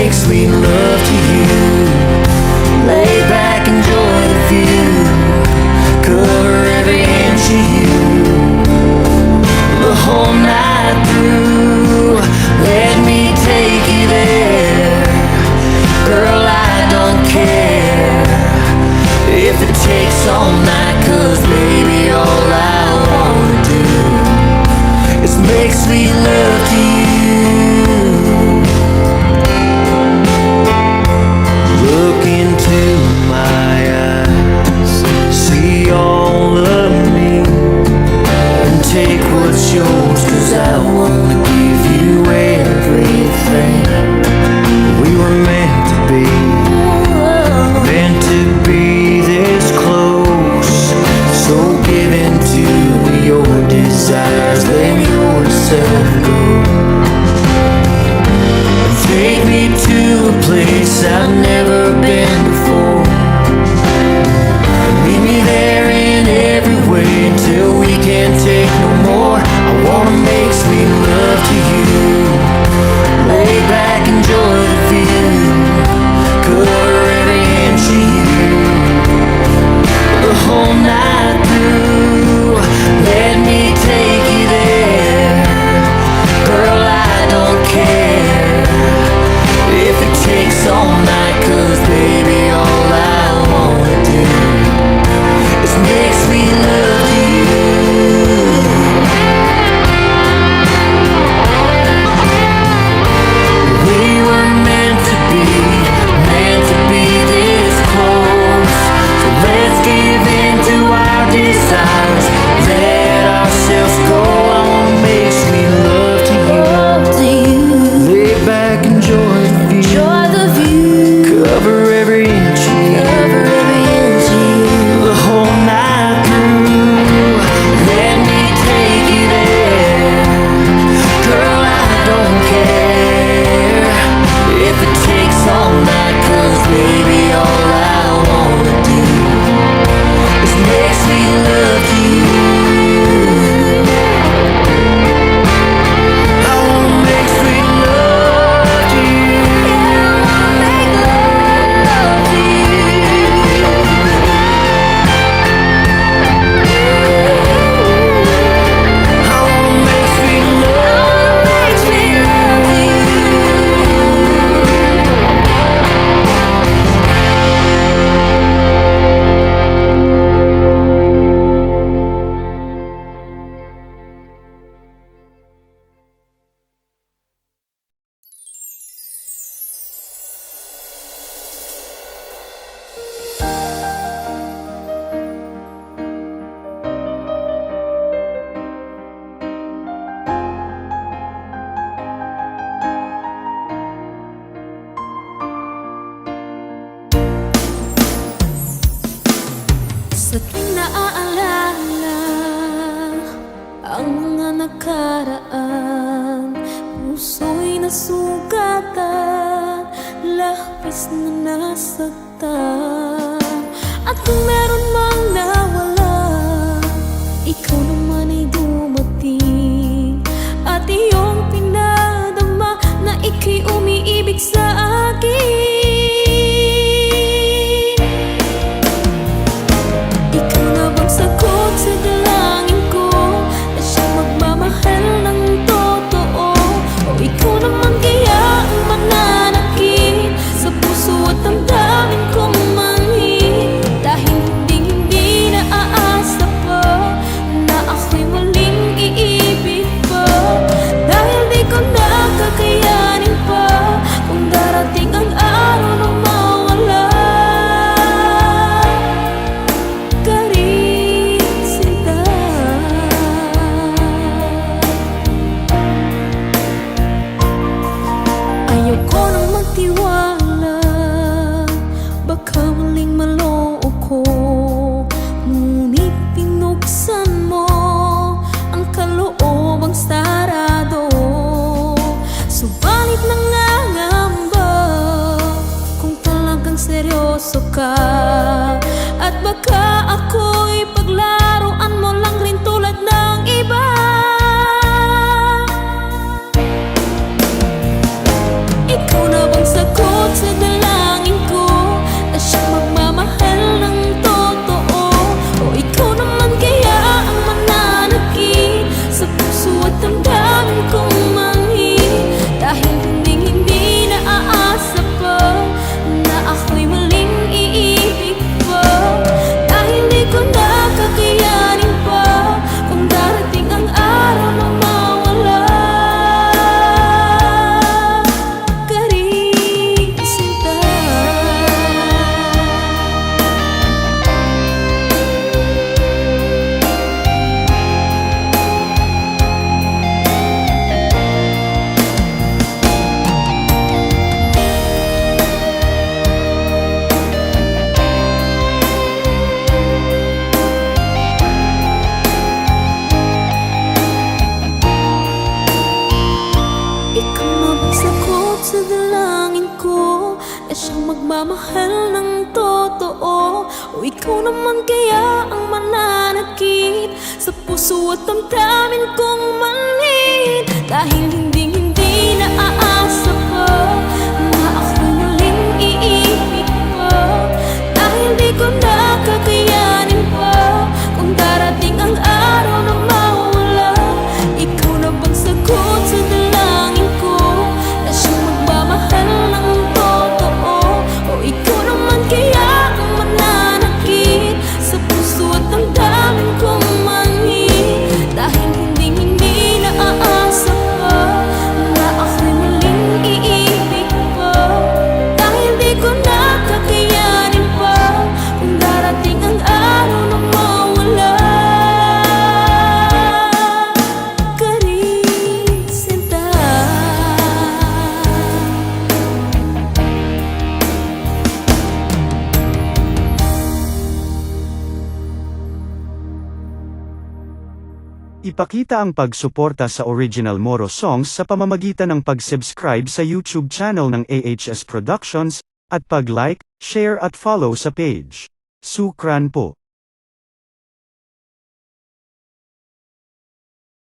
make sweet love to you. Lay back, enjoy the view, cover every inch of you the whole night through. Let me take you there, girl, I don't care if it takes all night, 'cause baby, all I wanna do is make sweet love to you. Look into my eyes, see all of me, and take what's yours, 'cause I wanna give you everything. We were meant to be this close. So give in to your desires, let yourself go. Take me to a place I've never been before. Meet me there in every way till we can't take no more. I wanna make sweet love to you. Lay back, enjoy the view, cover every inch of you the whole night through. Let me take you there, girl, I don't care if it takes all night, 'cause baby, all I wanna do is make sweet love to you. We were meant to be this close. So let's give in to our desires, let ourselves go. I wanna make sweet love to you. Lay back, enjoy the view, cover every inch of you the whole night through. Let me take you there, girl, I don't care if it takes all night, 'cause baby, all I wanna do is make sweet love to you. I wanna make sweet love to you. I wanna make love to you. I wanna make sweet love to you. Sa tuwing naaalala ang mga nakaraan, puso'y nasugatan, labis na nasaktan. At kung meron mang nawala, ikaw naman ay dumating, at iyong pinadama na ika'y umiibig sa akin. Ikaw na bang sagot sa dalangin ko, na siyang magmamahal ng totoo? O ikaw naman kaya ang mananakit sa puso at damdamin kong manhid? Dahil hindi na aasa pa na ako'y muling iibig pa. Dahil di ko na kakayanin pa kung darating ang araw na mawala ka rin sinta. Ayoko nang magtiwala, baka muling maloo ko. Ngunit pinuksan mo ang kaloobang sarado. Subalit nangangamba kung talagang seryoso ka, at baka ako'y paglaruan mo lang rin tulad ng iba. Ikaw na bang sagot magmamahal ng totoo? O ikaw naman kaya ang mananakit sa puso at damdamin kong manhid? Dahil hindi na aasa pa na ako'y muling iibig pa. Dahil di ko nakakayanin pa kung darating ang araw na mawala. Ikaw na bang sagot sa dalangin ko na siyang magmamahal ng totoo? O ikaw naman kaya ang mananakit sa puso at damdamin kong manhid? Dahil hindi na aasa pa na ako'y muling iibig pa. Dahil di ko nakakayanin pa kung darating ang araw na mawala ka rin, sinta. Ipakita ang pagsuporta sa original Moro songs sa pamamagitan ng pag-subscribe sa YouTube channel ng AHS Productions, at pag-like, share at follow sa page. Sukran po.